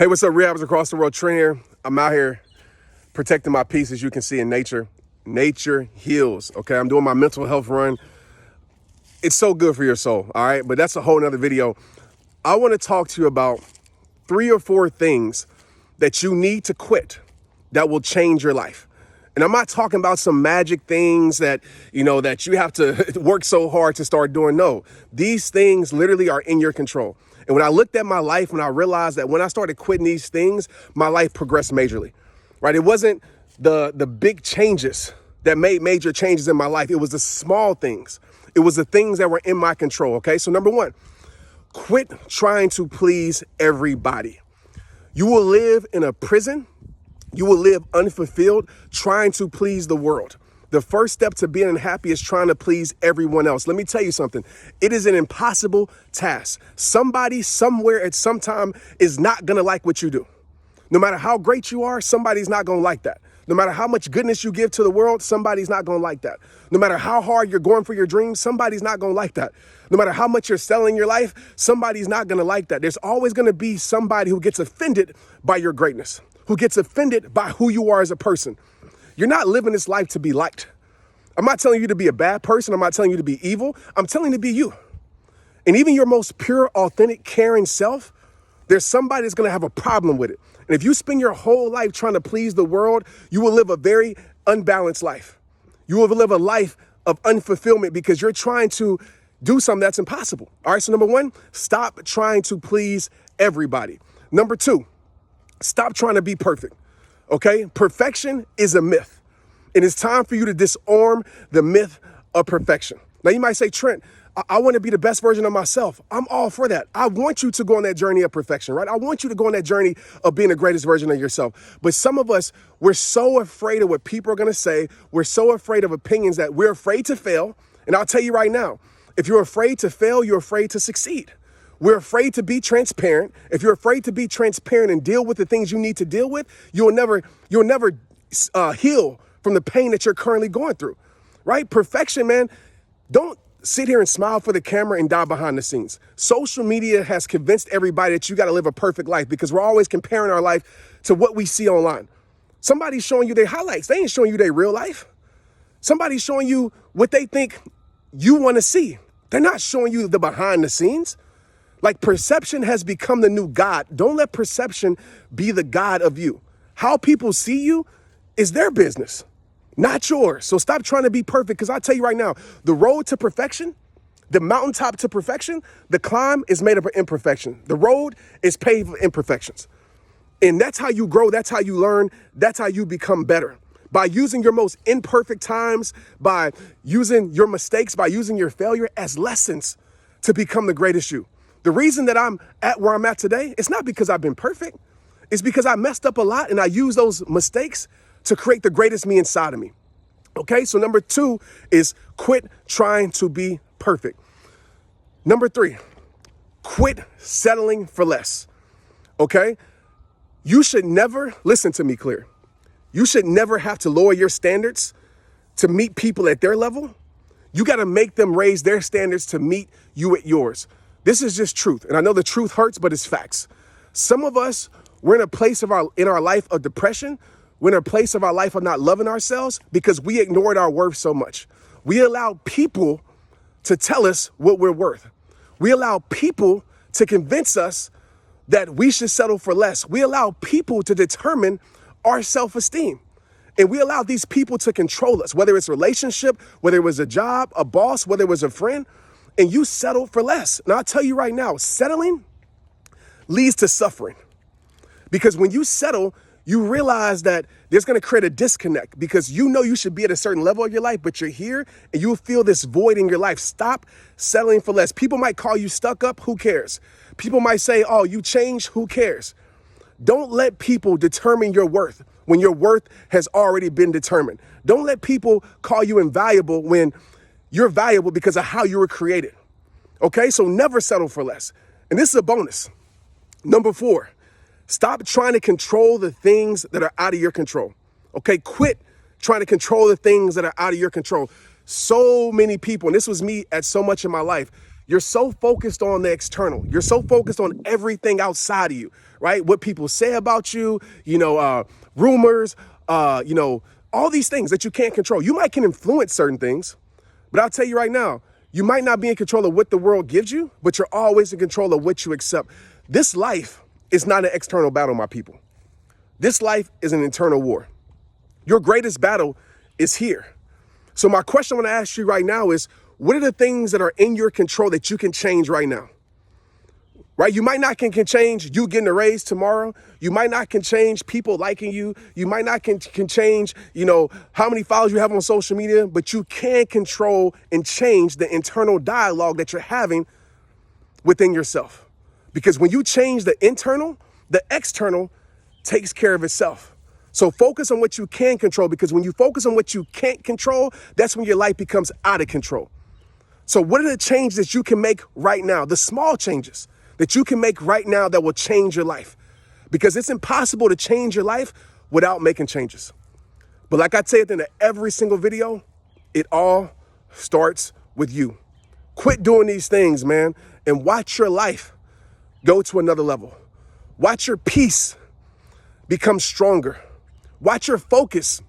Hey, what's up, rehabs across the world? Trent here. I'm out here protecting my peace, as you can see in nature. Nature heals, okay? I'm doing my mental health run. It's so good for your soul, all right? But that's a whole nother video. I want to talk to you about 3 or 4 things that you need to quit that will change your life. And I'm not talking about some magic things that, that you have to work so hard to start doing. No, these things literally are in your control. And when I looked at my life, when I realized that when I started quitting these things, my life progressed majorly, right? It wasn't the big changes that made major changes in my life. It was the small things. It was the things that were in my control, okay? So number 1, quit trying to please everybody. You will live in a prison. You will live unfulfilled trying to please the world. The first step to being happy is trying to please everyone else. Let me tell you something. It is an impossible task. Somebody, somewhere, at some time is not going to like what you do. No matter how great you are, somebody's not going to like that. No matter how much goodness you give to the world, somebody's not going to like that. No matter how hard you're going for your dreams, somebody's not going to like that. No matter how much you're selling your life, somebody's not going to like that. There's always going to be somebody who gets offended by your greatness, who gets offended by who you are as a person. You're not living this life to be liked. I'm not telling you to be a bad person. I'm not telling you to be evil. I'm telling you to be you. And even your most pure, authentic, caring self, there's somebody that's going to have a problem with it. And if you spend your whole life trying to please the world, you will live a very unbalanced life. You will live a life of unfulfillment because you're trying to do something that's impossible. All right, so number 1, stop trying to please everybody. Number 2, stop trying to be perfect, okay? Perfection is a myth. And it's time for you to disarm the myth of perfection. Now, you might say, Trent, I want to be the best version of myself. I'm all for that. I want you to go on that journey of perfection, right? I want you to go on that journey of being the greatest version of yourself. But some of us, we're so afraid of what people are going to say. We're so afraid of opinions that we're afraid to fail. And I'll tell you right now, if you're afraid to fail, you're afraid to succeed. We're afraid to be transparent. If you're afraid to be transparent and deal with the things you need to deal with, you'll never heal from the pain that you're currently going through, right? Perfection, man. Don't sit here and smile for the camera and die behind the scenes. Social media has convinced everybody that you got to live a perfect life because we're always comparing our life to what we see online. Somebody's showing you their highlights. They ain't showing you their real life. Somebody's showing you what they think you want to see. They're not showing you the behind the scenes. Like, perception has become the new God. Don't let perception be the God of you. How people see you is their business, not yours. So stop trying to be perfect, because I'll tell you right now, the road to perfection, the mountaintop to perfection, the climb is made up of imperfection. The road is paved with imperfections. And that's how you grow. That's how you learn. That's how you become better. By using your most imperfect times, by using your mistakes, by using your failure as lessons to become the greatest you. The reason that I'm at where I'm at today, it's not because I've been perfect. It's because I messed up a lot and I use those mistakes to create the greatest me inside of me. Okay, so number 2 is quit trying to be perfect. Number 3, quit settling for less. Okay, you should never, listen to me clear. You should never have to lower your standards to meet people at their level. You got to make them raise their standards to meet you at yours. This is just truth. And I know the truth hurts, but it's facts. Some of us, we're in a place in our life of depression. We're in a place of our life of not loving ourselves because we ignored our worth so much. We allowed people to tell us what we're worth. We allow people to convince us that we should settle for less. We allow people to determine our self-esteem. And we allow these people to control us, whether it's a relationship, whether it was a job, a boss, whether it was a friend, and you settle for less. And I'll tell you right now, settling leads to suffering. Because when you settle, you realize that there's going to create a disconnect because you know you should be at a certain level of your life, but you're here and you'll feel this void in your life. Stop settling for less. People might call you stuck up. Who cares? People might say, oh, you changed. Who cares? Don't let people determine your worth when your worth has already been determined. Don't let people call you invaluable when you're valuable because of how you were created. Okay, so never settle for less. And this is a bonus. Number 4, stop trying to control the things that are out of your control. Okay, quit trying to control the things that are out of your control. So many people, and this was me at so much in my life, You're so focused on the external. You're so focused on everything outside of you, right? What people say about you, rumors, all these things that you can't control. You might can influence certain things, but I'll tell you right now, you might not be in control of what the world gives you, but you're always in control of what you accept. This life is not an external battle, my people. This life is an internal war. Your greatest battle is here. So my question I want to ask you right now is, what are the things that are in your control that you can change right now? Right? You might not can change you getting a raise tomorrow. You might not can change people liking you. You might not can change, how many followers you have on social media, but you can control and change the internal dialogue that you're having within yourself. Because when you change the internal, the external takes care of itself. So focus on what you can control, because when you focus on what you can't control, that's when your life becomes out of control. So what are the changes that you can make right now? The small changes that you can make right now that will change your life, because it's impossible to change your life without making changes. But like I say at the end of every single video, it all starts with you. Quit doing these things, man, and watch your life go to another level. Watch your peace become stronger. Watch your focus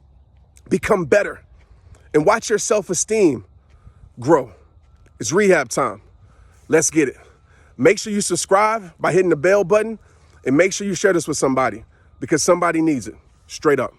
become better, and watch your self-esteem grow. It's rehab time. Let's get it. Make sure you subscribe by hitting the bell button, and make sure you share this with somebody, because somebody needs it. Straight up.